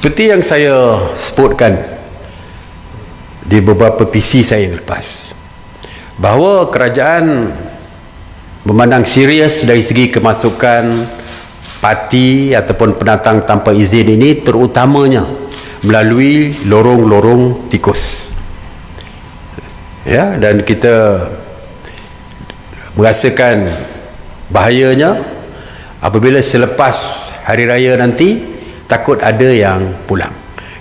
Seperti yang saya sebutkan di beberapa PC saya lepas, bahawa kerajaan memandang serius dari segi kemasukan parti ataupun pendatang tanpa izin ini, terutamanya melalui lorong-lorong tikus. Ya, dan kita merasakan bahayanya apabila selepas hari raya nanti takut ada yang pulang,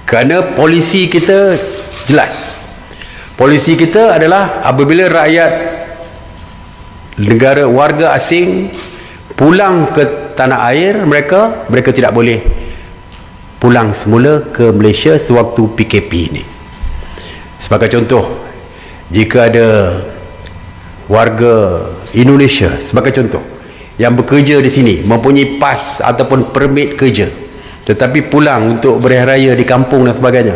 kerana polisi kita jelas. Polisi kita adalah apabila rakyat negara warga asing pulang ke tanah air mereka tidak boleh pulang semula ke Malaysia sewaktu PKP ini. Sebagai contoh, jika ada warga Indonesia sebagai contoh yang bekerja di sini, mempunyai pas ataupun permit kerja, tetapi pulang untuk berhari raya di kampung dan sebagainya,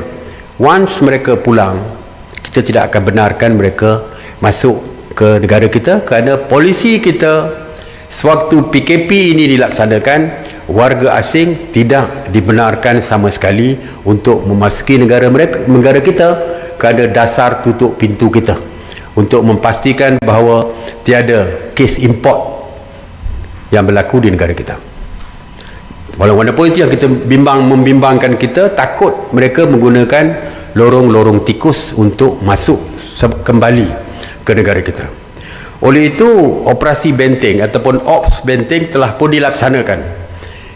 once mereka pulang, kita tidak akan benarkan mereka masuk ke negara kita, kerana polisi kita sewaktu PKP ini dilaksanakan, warga asing tidak dibenarkan sama sekali untuk memasuki negara kita, kerana dasar tutup pintu kita untuk memastikan bahawa tiada kes import yang berlaku di negara kita. Walaupun itu yang kita membimbangkan kita, takut mereka menggunakan lorong-lorong tikus untuk masuk kembali ke negara kita. Oleh itu, operasi benteng ataupun ops benteng telah pun dilaksanakan,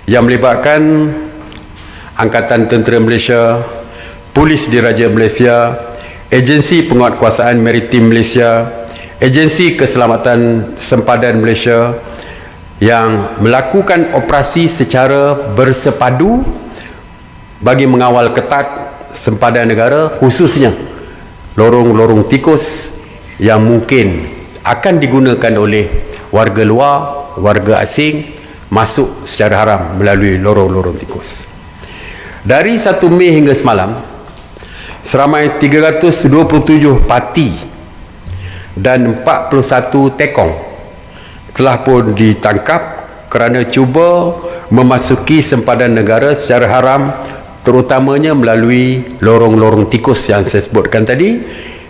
yang melibatkan Angkatan Tentera Malaysia, Polis Diraja Malaysia, Agensi Penguatkuasaan Maritim Malaysia, Agensi Keselamatan Sempadan Malaysia, yang melakukan operasi secara bersepadu bagi mengawal ketat sempadan negara, khususnya lorong-lorong tikus yang mungkin akan digunakan oleh warga luar, warga asing masuk secara haram melalui lorong-lorong tikus. Dari 1 Mei hingga semalam, seramai 327 parti dan 41 tekong telah pun ditangkap kerana cuba memasuki sempadan negara secara haram, terutamanya melalui lorong-lorong tikus yang saya sebutkan tadi,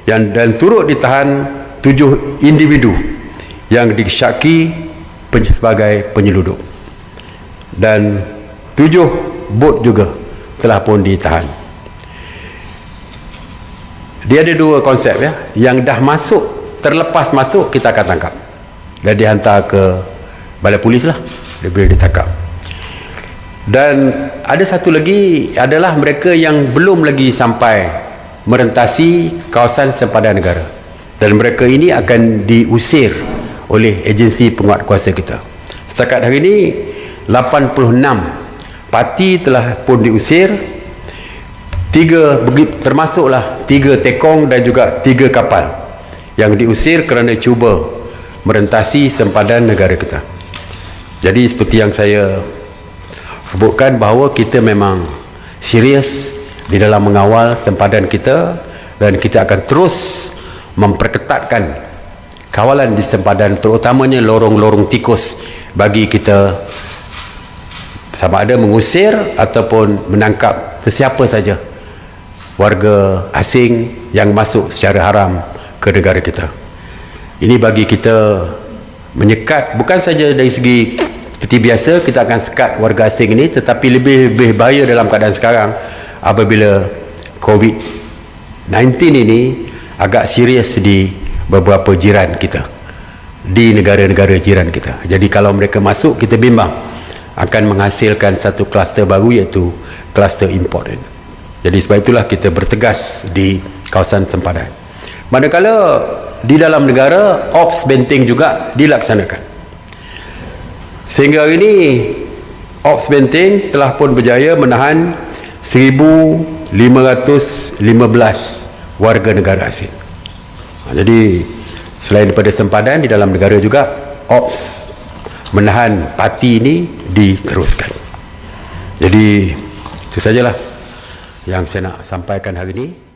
dan turut ditahan 7 individu yang disyaki sebagai penyelundup, dan 7 bot juga telah pun ditahan. Dia ada 2 konsep, ya. Yang dah masuk, terlepas masuk, kita akan tangkap dan dihantar ke balai polis lah, dia boleh ditangkap. Dan ada satu lagi adalah mereka yang belum lagi sampai merentasi kawasan sempadan negara, dan mereka ini akan diusir oleh agensi penguatkuasa kita. Setakat hari ini 86 parti telah pun diusir, 3 termasuklah 3 tekong dan juga 3 kapal yang diusir kerana cuba merentasi sempadan negara kita. Jadi seperti yang saya sebutkan, bahawa kita memang serius di dalam mengawal sempadan kita, dan kita akan terus memperketatkan kawalan di sempadan, terutamanya lorong-lorong tikus, bagi kita sama ada mengusir ataupun menangkap sesiapa saja warga asing yang masuk secara haram ke negara kita. Ini bagi kita menyekat, bukan saja dari segi seperti biasa kita akan sekat warga asing ini, tetapi lebih bahaya dalam keadaan sekarang apabila COVID-19 ini agak serius di beberapa jiran kita, di negara-negara jiran kita. Jadi kalau mereka masuk, kita bimbang akan menghasilkan satu kluster baru, iaitu kluster import. Jadi sebab itulah kita bertegas di kawasan sempadan. Manakala di dalam negara, ops benteng juga dilaksanakan. Sehingga hari ini ops benteng telah pun berjaya menahan 1,515 warga negara asing. Jadi selain daripada sempadan, di dalam negara juga ops menahan parti ini diteruskan. Jadi itu sajalah yang saya nak sampaikan hari ini.